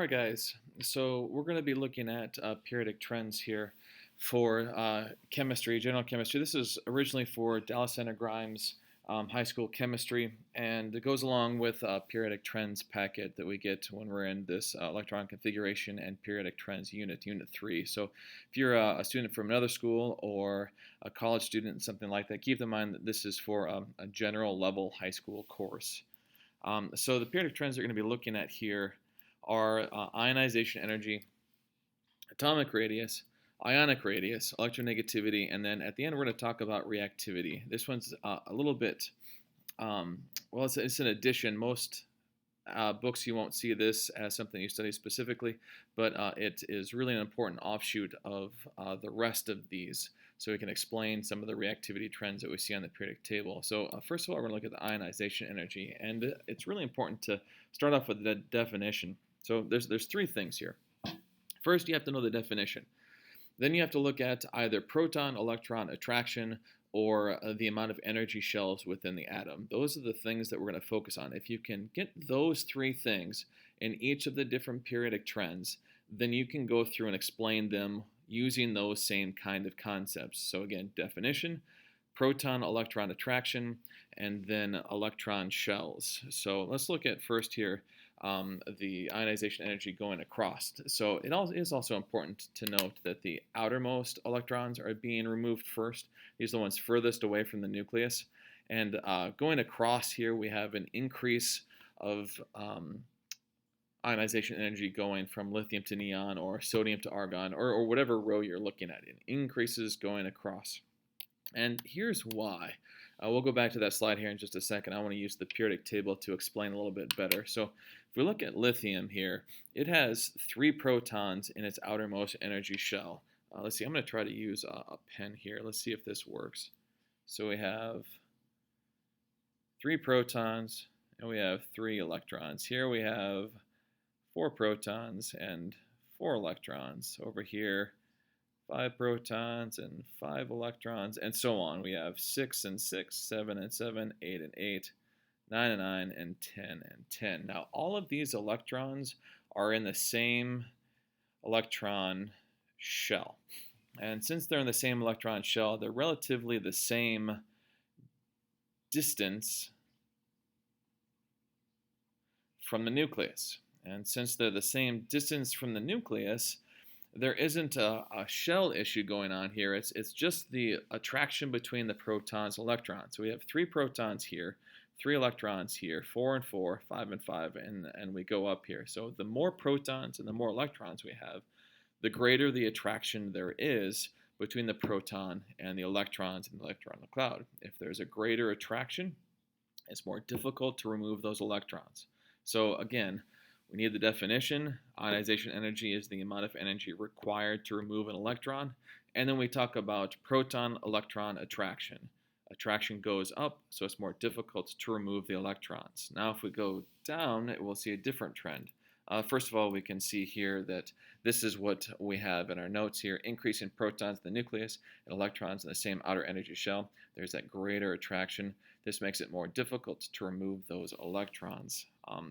All right, guys. So we're going to be looking at periodic trends here for chemistry, general chemistry. This is originally for Dallas Center Grimes high school chemistry, and it goes along with periodic trends packet that we get when we're in this electron configuration and periodic trends unit 3. So if you're a student from another school or a college student, something like that, keep in mind that this is for a general level high school course. So the periodic trends we're going to be looking at here are ionization energy, atomic radius, ionic radius, electronegativity, and then at the end we're going to talk about reactivity. This one's a little bit, well, it's an addition. Most books you won't see this as something you study specifically, but it is really an important offshoot of the rest of these. So we can explain some of the reactivity trends that we see on the periodic table. So first of all, we're going to look at the ionization energy, and it's really important to start off with the definition. So there's three things here. First, you have to know the definition. Then you have to look at either proton-electron attraction or the amount of energy shells within the atom. Those are the things that we're going to focus on. If you can get those three things in each of the different periodic trends, then you can go through and explain them using those same kind of concepts. So again, definition, proton-electron attraction, and then electron shells. So let's look at first here the ionization energy going across. So it is also important to note that the outermost electrons are being removed first. These are the ones furthest away from the nucleus. And going across here, we have an increase of ionization energy going from lithium to neon or sodium to argon or whatever row you're looking at. It increases going across. And here's why. We'll go back to that slide here in just a second. I want to use the periodic table to explain a little bit better. So if we look at lithium here, it has 3 protons in its outermost energy shell. Let's see, I'm going to try to use a pen here. Let's see if this works. So we have 3 protons and we have 3 electrons. Here we have 4 protons and 4 electrons. Over here, 5 protons and 5 electrons, and so on. We have 6 and 6, 7 and 7, 8 and 8, 9 and 9, and 10 and 10. Now, all of these electrons are in the same electron shell. And since they're in the same electron shell, they're relatively the same distance from the nucleus. And since they're the same distance from the nucleus, there isn't a shell issue going on here. It's just the attraction between the protons and electrons. So we have 3 protons here, 3 electrons here, 4 and 4, 5 and 5, and we go up here. So the more protons and the more electrons we have, the greater the attraction there is between the proton and the electrons in the electron cloud. If there's a greater attraction, it's more difficult to remove those electrons. So again, we need the definition. Ionization energy is the amount of energy required to remove an electron. And then we talk about proton-electron attraction. Attraction goes up, so it's more difficult to remove the electrons. Now if we go down, we'll see a different trend. First of all, we can see here that this is what we have in our notes here. Increase in protons in the nucleus and electrons in the same outer energy shell. There's that greater attraction. This makes it more difficult to remove those electrons.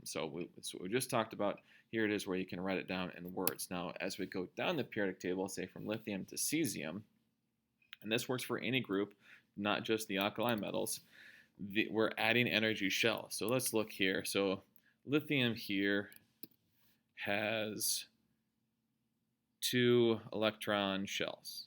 So what we just talked about, here it is where you can write it down in words. Now, as we go down the periodic table, say from lithium to cesium, and this works for any group, not just the alkali metals, we're adding energy shells. So let's look here. So lithium here has 2 electron shells.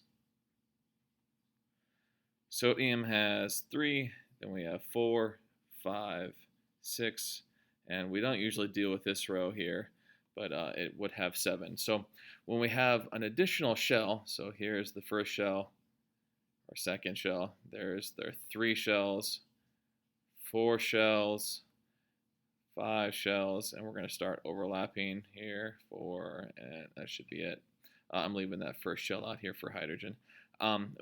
Sodium has 3, then we have 4, 5, 6, and we don't usually deal with this row here, but it would have 7. So when we have an additional shell, so here's the first shell, or second shell, there are 3 shells, 4 shells, 5 shells, and we're going to start overlapping here, 4, and that should be it. I'm leaving that first shell out here for hydrogen.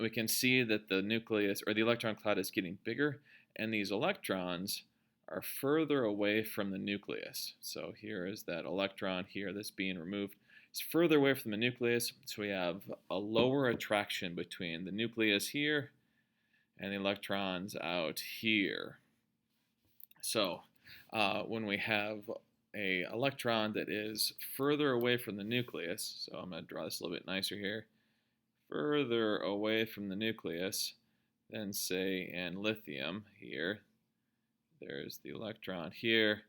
We can see that the nucleus, or the electron cloud, is getting bigger, and these electrons are further away from the nucleus. So here is that electron here that's being removed. It's further away from the nucleus, so we have a lower attraction between the nucleus here and the electrons out here. So when we have a electron that is further away from the nucleus, so I'm going to draw this a little bit nicer here, further away from the nucleus than, say, in lithium here. There's the electron here.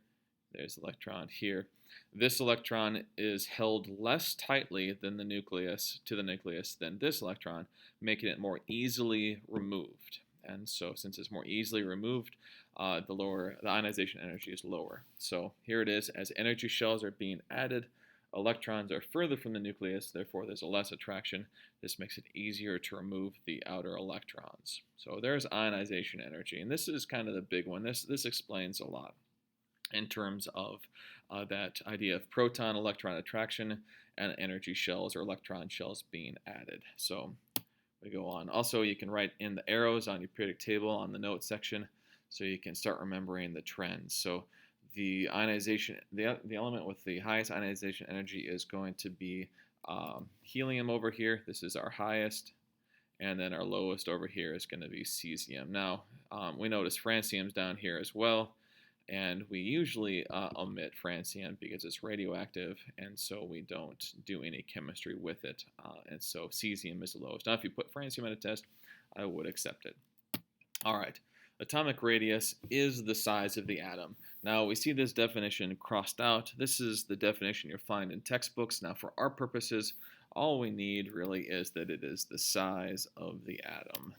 There's the electron here. This electron is held less tightly than the nucleus than this electron, making it more easily removed. And so since it's more easily removed, the ionization energy is lower. So here it is, as energy shells are being added, electrons are further from the nucleus, therefore there's a less attraction. This makes it easier to remove the outer electrons. So there's ionization energy, and this is kind of the big one. This explains a lot in terms of that idea of proton-electron attraction and energy shells or electron shells being added. So we go on. Also, you can write in the arrows on your periodic table on the notes section so you can start remembering the trends. So the ionization, the element with the highest ionization energy is going to be helium over here. This is our highest. And then our lowest over here is going to be cesium. Now, we notice francium's down here as well. And we usually omit francium because it's radioactive, and so we don't do any chemistry with it. And so cesium is the lowest. Now, if you put francium at a test, I would accept it. All right. Atomic radius is the size of the atom. Now, we see this definition crossed out. This is the definition you'll find in textbooks. Now, for our purposes, all we need really is that it is the size of the atom.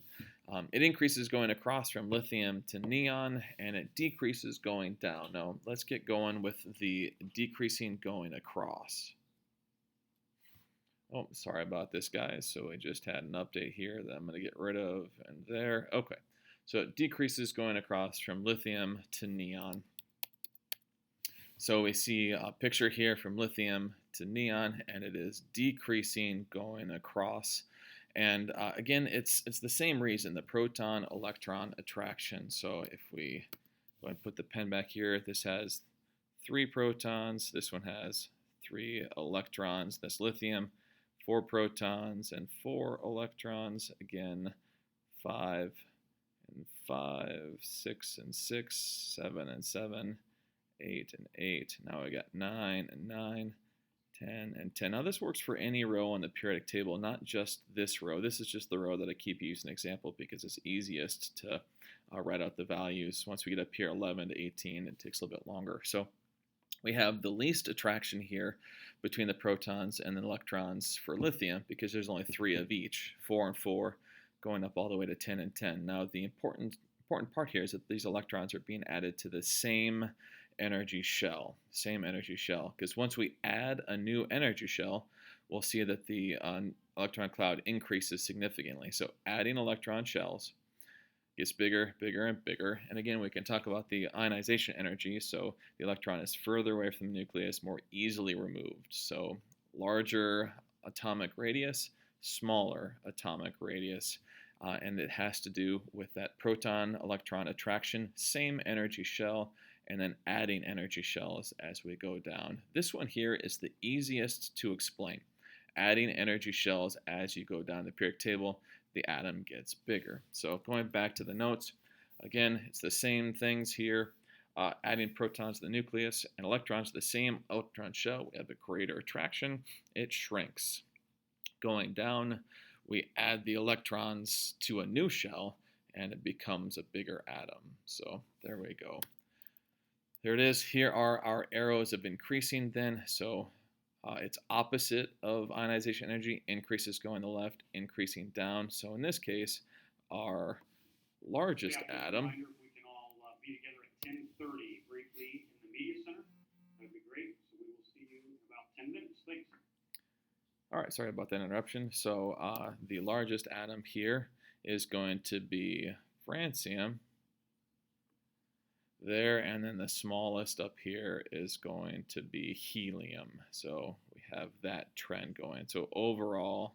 It increases going across from lithium to neon, and it decreases going down. Now, let's get going with the decreasing going across. Oh, sorry about this, guys. So we just had an update here that I'm going to get rid of, and there. Okay, so it decreases going across from lithium to neon. So we see a picture here from lithium to neon, and it is decreasing going across. And again, it's the same reason, the proton-electron attraction. So if we go and put the pen back here, this has 3 protons. This one has 3 electrons. That's lithium. 4 protons and 4 electrons. Again, 5 and 5, 6 and 6, 7 and 7, 8 and 8. Now we got 9 and 9. 10 and 10. Now this works for any row on the periodic table, not just this row. This is just the row that I keep using an example because it's easiest to write out the values. Once we get up here 11 to 18, it takes a little bit longer. So we have the least attraction here between the protons and the electrons for lithium because there's only 3 of each, 4 and 4, going up all the way to 10 and 10. Now the important part here is that these electrons are being added to the same energy shell, because once we add a new energy shell, we'll see that the electron cloud increases significantly. So adding electron shells gets bigger, bigger, and bigger. And again, we can talk about the ionization energy. So the electron is further away from the nucleus, more easily removed. So larger atomic radius, smaller atomic radius. And it has to do with that proton-electron attraction, same energy shell, and then adding energy shells as we go down. This one here is the easiest to explain. Adding energy shells as you go down the periodic table, the atom gets bigger. So going back to the notes, again, it's the same things here. Adding protons to the nucleus and electrons to the same electron shell, we have a greater attraction. It shrinks. Going down, we add the electrons to a new shell, and it becomes a bigger atom. So there we go. There it is. Here are our arrows of increasing then. So it's opposite of ionization energy. Increases going to the left, increasing down. So in this case, our largest atom. We can all be together at 10:30 briefly in the media center. That'd be great. So we will see you in about 10 minutes. Thanks. All right, sorry about that interruption. So the largest atom here is going to be francium. There, and then the smallest up here is going to be helium. So we have that trend going. So overall,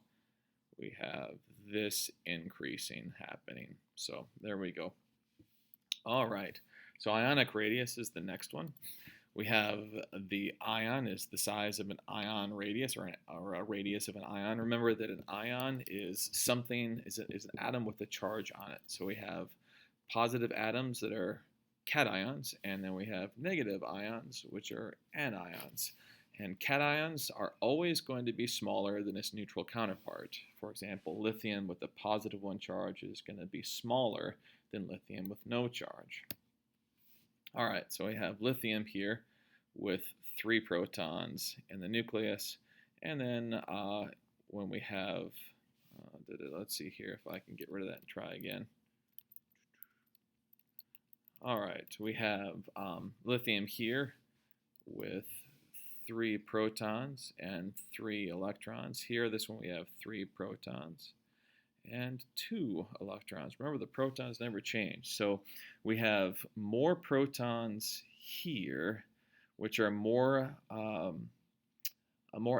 we have this increasing happening. So there we go. All right, so ionic radius is the next one. We have the ion is the size of an ion radius, or a radius of an ion. Remember that an ion is something, is an atom with a charge on it. So we have positive atoms that are cations, and then we have negative ions, which are anions. And cations are always going to be smaller than its neutral counterpart. For example, lithium with a positive 1 charge is going to be smaller than lithium with no charge. All right, so we have lithium here with 3 protons in the nucleus. And then when we have, let's see here if I can get rid of that and try again. All right, we have lithium here with 3 protons and 3 electrons. Here, this one we have 3 protons and 2 electrons. Remember, the protons never change. So we have more protons here, which are more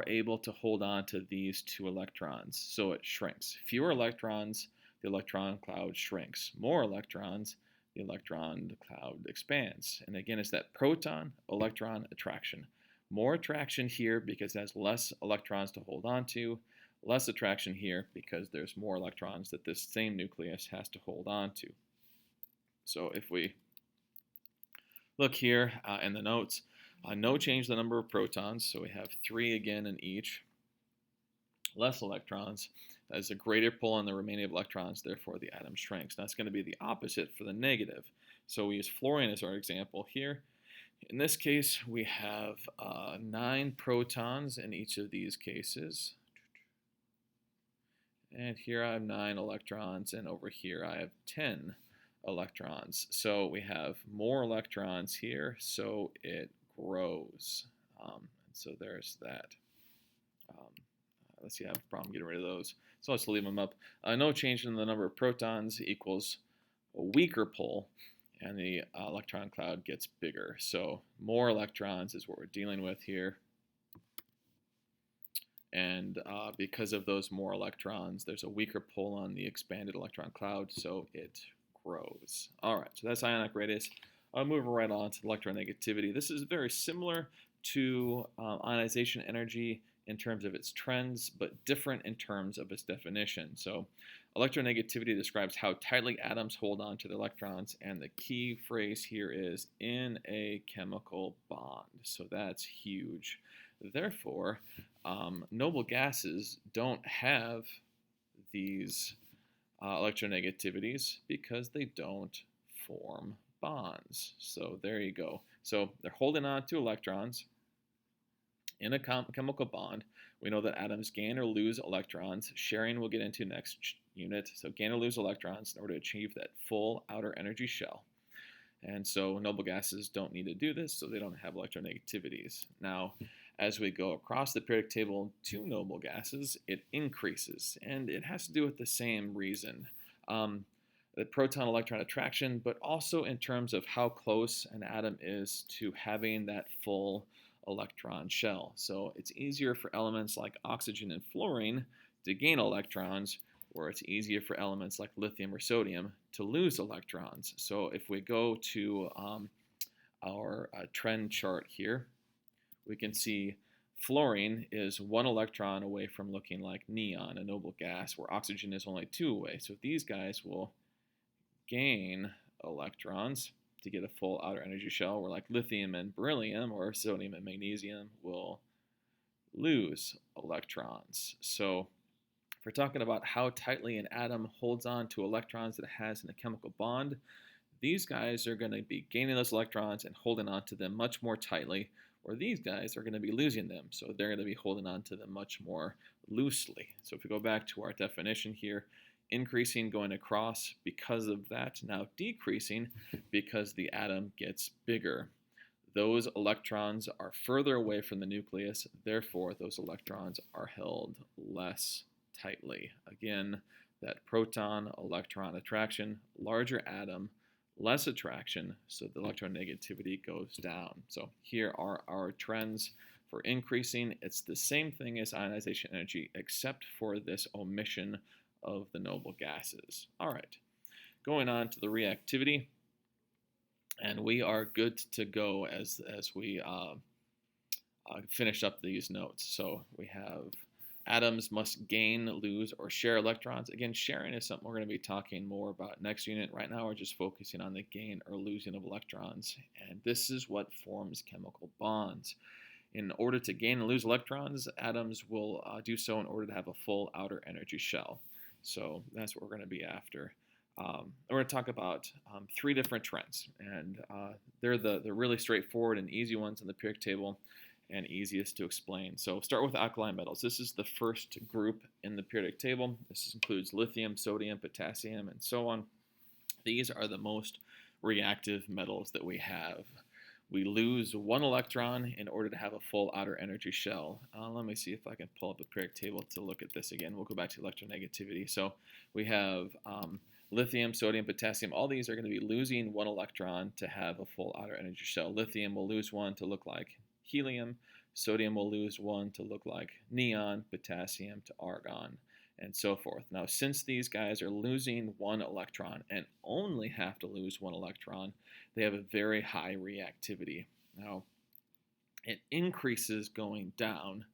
able to hold on to these 2 electrons. So it shrinks. Fewer electrons, the electron cloud shrinks. More electrons, the electron cloud expands. And again, it's that proton-electron attraction. More attraction here because it has less electrons to hold on to, less attraction here because there's more electrons that this same nucleus has to hold on to. So if we look here in the notes, no change in the number of protons, so we have 3 again in each. Less electrons, there's a greater pull on the remaining electrons, therefore the atom shrinks. That's going to be the opposite for the negative. So we use fluorine as our example here. In this case, we have 9 protons in each of these cases. And here I have 9 electrons, and over here I have 10 electrons. So we have more electrons here, so it grows. So there's that. Let's see, I have a problem getting rid of those. So let's leave them up. No change in the number of protons equals a weaker pull, and the electron cloud gets bigger. So more electrons is what we're dealing with here. And because of those more electrons, there's a weaker pull on the expanded electron cloud, so it grows. All right, so that's ionic radius. I'll move right on to electronegativity. This is very similar to ionization energy in terms of its trends, but different in terms of its definition. So electronegativity describes how tightly atoms hold on to the electrons, and the key phrase here is in a chemical bond. So that's huge. Therefore, noble gases don't have these electronegativities because they don't form bonds. So there you go. So they're holding on to electrons in a chemical bond. We know that atoms gain or lose electrons. Sharing we'll get into next unit. So gain or lose electrons in order to achieve that full outer energy shell. And so noble gases don't need to do this, so they don't have electronegativities. Now, as we go across the periodic table to noble gases, it increases, and it has to do with the same reason. The proton-electron attraction, but also in terms of how close an atom is to having that full electron shell. So it's easier for elements like oxygen and fluorine to gain electrons, where it's easier for elements like lithium or sodium to lose electrons. So if we go to our trend chart here, we can see fluorine is 1 electron away from looking like neon, a noble gas, where oxygen is only 2 away. So these guys will gain electrons to get a full outer energy shell, where like lithium and beryllium or sodium and magnesium will lose electrons. So if we're talking about how tightly an atom holds on to electrons that it has in a chemical bond, these guys are going to be gaining those electrons and holding on to them much more tightly, or these guys are going to be losing them, so they're going to be holding on to them much more loosely. So if we go back to our definition here, increasing going across because of that, now decreasing because the atom gets bigger. Those electrons are further away from the nucleus, therefore those electrons are held less tightly. Again, that proton-electron attraction, larger atom, less attraction, so the electronegativity goes down. So here are our trends for increasing. It's the same thing as ionization energy, except for this omission of the noble gases. All right, going on to the reactivity, and we are good to go as we finish up these notes. So we have Atoms must gain, lose, or share electrons. Again, sharing is something we're going to be talking more about next unit. Right now, we're just focusing on the gain or losing of electrons. And this is what forms chemical bonds. In order to gain and lose electrons, atoms will do so in order to have a full outer energy shell. So that's what we're going to be after. We're going to talk about 3 different trends, and they're the really straightforward and easy ones in the periodic table and easiest to explain. So start with alkali metals. This is the first group in the periodic table. This includes lithium, sodium, potassium, and so on. These are the most reactive metals that we have. We lose 1 electron in order to have a full outer energy shell. Let me see if I can pull up a periodic table to look at this again. We'll go back to electronegativity. So we have lithium, sodium, potassium. All these are going to be losing 1 electron to have a full outer energy shell. Lithium will lose 1 to look like helium. Sodium will lose 1 to look like neon, potassium to argon, and so forth. Now, since these guys are losing 1 electron and only have to lose 1 electron, they have a very high reactivity. Now, it increases going down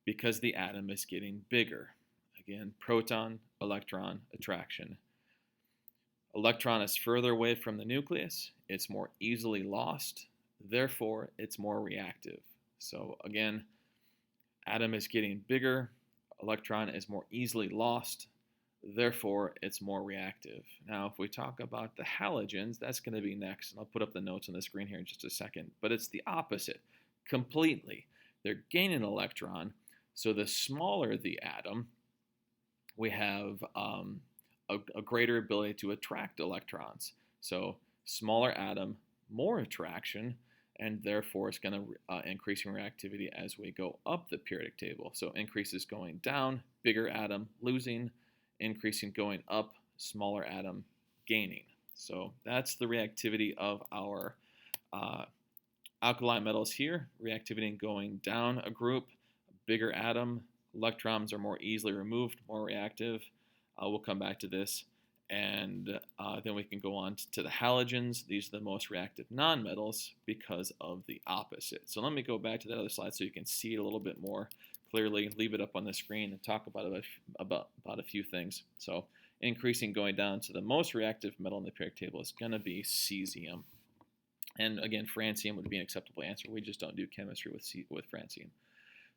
because the atom is getting bigger. Again, proton, electron, attraction. Electron is further away from the nucleus. It's more easily lost. Therefore, it's more reactive. So again, atom is getting bigger. Electron is more easily lost. Therefore, it's more reactive. Now, if we talk about the halogens, that's going to be next. And I'll put up the notes on the screen here in just a second. But it's the opposite completely. They're gaining an electron. So the smaller the atom, we have a greater ability to attract electrons. So smaller atom, more attraction, and therefore it's going to increase in reactivity as we go up the periodic table. So increases going down, bigger atom losing, increasing going up, smaller atom gaining. So that's the reactivity of our alkali metals here. Reactivity going down a group, bigger atom, electrons are more easily removed, more reactive. We'll come back to this. And then we can go on to the halogens. These are the most reactive nonmetals because of the opposite. So let me go back to that other slide so you can see it a little bit more clearly. Leave it up on the screen and talk about a few things. So increasing going down to the most reactive metal in the periodic table is going to be cesium. And again, francium would be an acceptable answer. We just don't do chemistry with francium.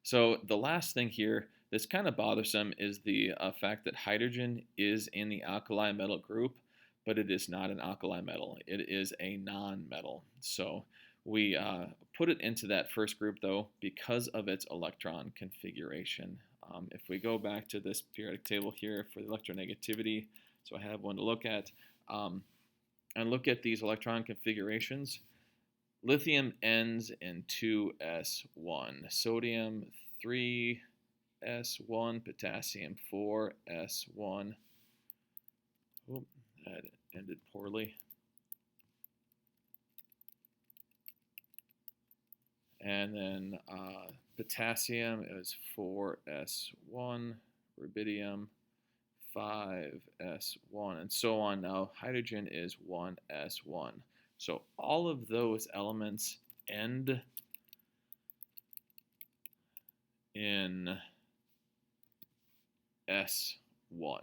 So the last thing here that's kind of bothersome is the fact that hydrogen is in the alkali metal group, but it is not an alkali metal. It is a non-metal. So we put it into that first group, though, because of its electron configuration. If we go back to this periodic table here for the electronegativity, so I have one to look at, and look at these electron configurations. Lithium ends in 2s1, sodium 3s1, potassium 4s1. Oop, that ended poorly. And then potassium is 4s1, rubidium 5s1, and so on. Now hydrogen is 1s1. So all of those elements end in S1,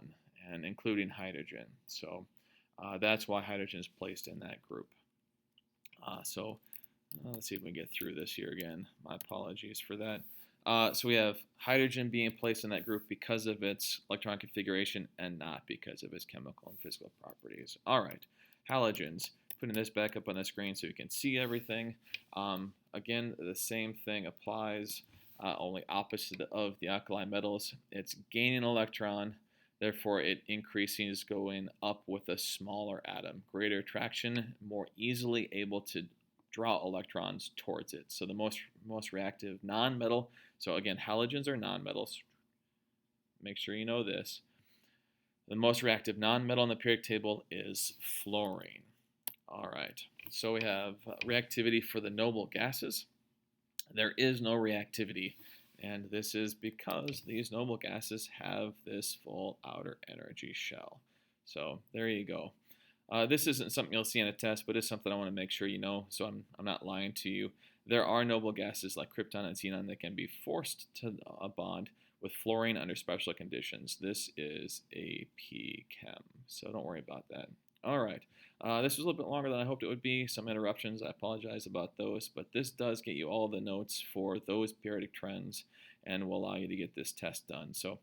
and including hydrogen. So that's why hydrogen is placed in that group. Let's see if we can get through this here again. My apologies for that. So we have hydrogen being placed in that group because of its electron configuration and not because of its chemical and physical properties. All right, halogens. Putting this back up on the screen so you can see everything. Again, the same thing applies, only opposite of the alkali metals. It's gaining an electron, therefore it increases going up with a smaller atom. Greater attraction, more easily able to draw electrons towards it. So the most reactive non-metal, so again, halogens are non-metals. Make sure you know this. The most reactive non-metal in the periodic table is fluorine. All right, so we have reactivity for the noble gases. There is no reactivity, and this is because these noble gases have this full outer energy shell. So there you go. This isn't something you'll see in a test, but it's something I want to make sure you know, so I'm not lying to you. There are noble gases like krypton and xenon that can be forced to a bond with fluorine under special conditions. This is AP Chem, so don't worry about that. All right. This was a little bit longer than I hoped it would be. Some interruptions. I apologize about those, but this does get you all the notes for those periodic trends and will allow you to get this test done. So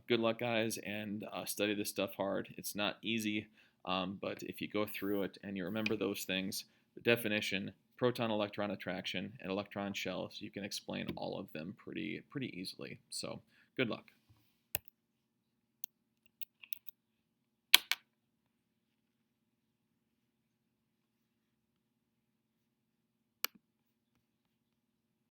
good luck, guys, and study this stuff hard. It's not easy, but if you go through it and you remember those things, the definition, proton-electron attraction, and electron shells, you can explain all of them pretty easily. So good luck.